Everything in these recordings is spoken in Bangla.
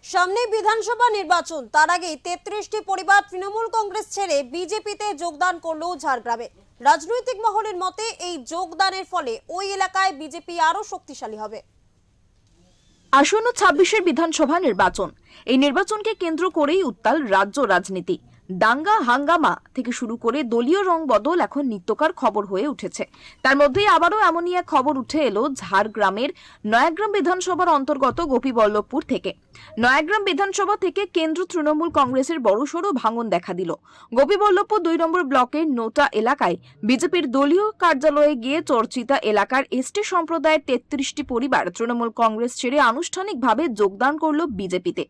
সামনে বিধানসভা নির্বাচন, তার আগেই 33টি পরিবার তৃণমূল কংগ্রেস ছেড়ে বিজেপিতে যোগদান করলো ঝাড়গ্রামে। রাজনৈতিক মহলের মতে এই যোগদানের ফলে ওই এলাকায় বিজেপি আরো শক্তিশালী হবে। আসন্ন 26-এর বিধানসভা নির্বাচন। এই নির্বাচনকে কেন্দ্র করেই উত্তাল রাজ্য রাজনীতি। দাঙ্গা হাঙ্গামা থেকে শুরু করে দলীয় রং বদল এখন নিত্যকার খবর হয়ে উঠেছে। তার মধ্যেই আবারও এমনই এক খবর উঠে এলো ঝাড়গ্রামের নয়াগ্রাম বিধানসভার অন্তর্গত গোপীবল্লভপুর থেকে। নয়াগ্রাম বিধানসভা থেকে কেন্দ্র তৃণমূল কংগ্রেসের বড়সড় ভাঙন দেখা দিল। গোপীবল্লভপুর 2 নম্বর ব্লকের নোটা এলাকায় বিজেপির দলীয় কার্যালয়ে গিয়ে চর্চিতা এলাকার এসটি সম্প্রদায়ের 33টি পরিবার তৃণমূল কংগ্রেস ছেড়ে আনুষ্ঠানিকভাবে যোগদান করল বিজেপিতে।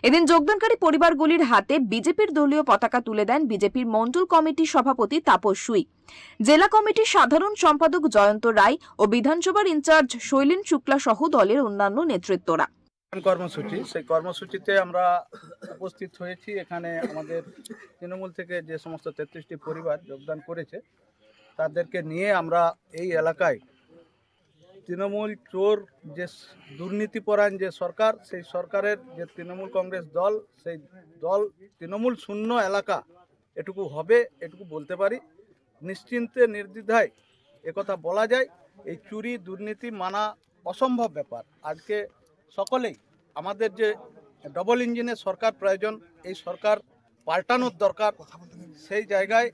এদিন যোগদানকারী পরিবারগুলির হাতে বিজেপির দলীয় পতাকা তুলে দেন বিজেপির মণ্ডল কমিটির সভাপতি তাপস সুই, জেলা কমিটির সাধারণ সম্পাদক জয়ন্ত রায় ও বিধানসভার ইনচার্জ শৈলেন শুক্লা সহ দলের অন্যান্য নেতৃত্বরা। কর্মসূচি, সেই কর্মসূচিতে আমরা উপস্থিত হয়েছি। এখানে আমাদের তৃণমূল থেকে যে সমস্ত 33টি পরিবার যোগদান করেছে তাদেরকে নিয়ে আমরা এই এলাকায় তৃণমূল চোর যে দুর্নীতিপরায়ণ যে সরকার, সেই সরকারের যে তৃণমূল কংগ্রেস দল, সেই দল তৃণমূল শূন্য এলাকা এটুকু হবে, এটুকু বলতে পারি। নিশ্চিন্তে নির্দ্বিধায় একথা বলা যায়, এই চুরি দুর্নীতি মানা অসম্ভব ব্যাপার। আজকে সকলেই আমাদের যে ডবল ইঞ্জিনের সরকার প্রয়োজন, এই সরকার পাল্টানোর দরকার। সেই জায়গায়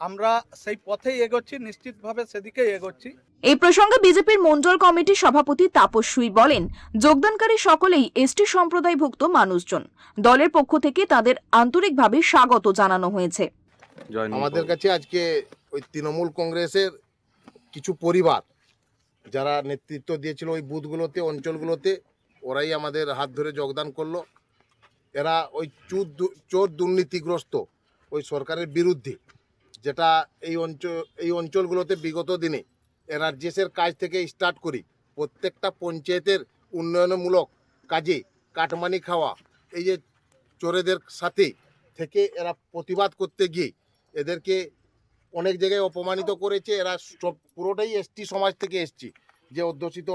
আমরা সেই পথেই এগোচ্ছি, নিশ্চিতভাবে সেদিকেই এগোচ্ছি। এই প্রসঙ্গে বিজেপির মণ্ডল কমিটির সভাপতি তাপস সুই বলেন, যোগদানকারী সকলেই এসটি সম্প্রদায়ভুক্ত মানুষজন। দলের পক্ষ থেকে তাদের আন্তরিকভাবে স্বাগত জানানো হয়েছে। আমাদের কাছে আজকে ওই তৃণমূল কংগ্রেসের কিছু পরিবার যারা নেতৃত্ব দিয়েছিল ওই বুথগুলোতে, অঞ্চলগুলোতে, ওরাই আমাদের হাত ধরে যোগদান করলো। এরা ওই চোর দুর্নীতিগ্রস্ত ওই সরকারের বিরুদ্ধে, যেটা এই অঞ্চলগুলোতে বিগত দিনে রাজ্যের কাজ থেকে স্টার্ট করি প্রত্যেকটা পঞ্চায়েতের উন্নয়নমূলক কাজে কাটমানি খাওয়া, এই যে চোরেদের সাথে থেকে এরা প্রতিবাদ করতে গিয়ে এদেরকে অনেক জায়গায় অপমানিত করেছে। এরা পুরোটাই এসটি সমাজ থেকে এসছে, যে অধ্যুষিত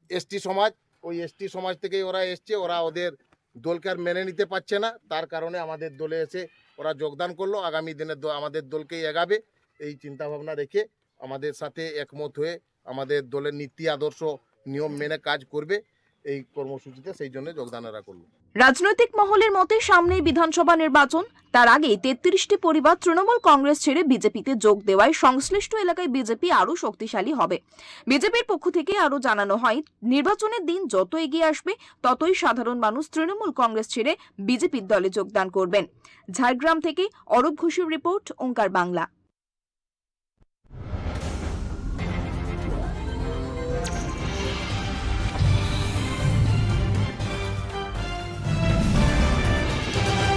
এসটি সমাজ, ওই এসটি সমাজ থেকেই ওরা এসছে। ওরা ওদের দলকে আর মেনে নিতে পারছে না, তার কারণে আমাদের দলে এসে ওরা যোগদান করলো। আগামী দিনে আমাদের দলকেই এগাবে এই চিন্তাভাবনা রেখে আমাদের সাথে একমত হয়ে আমাদের দলের নীতি আদর্শ নিয়ম মেনে কাজ করবে এই কর্মসূচিতে, সেই জন্য যোগদান এরা করলো। রাজনৈতিক মহলের মতে সামনেই বিধানসভা নির্বাচন, তার আগে 33টি পরিবার তৃণমূল কংগ্রেস ছেড়ে বিজেপিতে যোগ দেওয়ায় সংশ্লিষ্ট এলাকায় বিজেপি আরো শক্তিশালী হবে। বিজেপির পক্ষ থেকে আরো জানানো হয়, নির্বাচনের দিন যত এগিয়ে আসবে ততই সাধারণ মানুষ তৃণমূল কংগ্রেস ছেড়ে বিজেপির দলে যোগদান করবেন। ঝাড়গ্রাম থেকে অরূপ ঘোষের রিপোর্ট, ওঙ্কার বাংলা।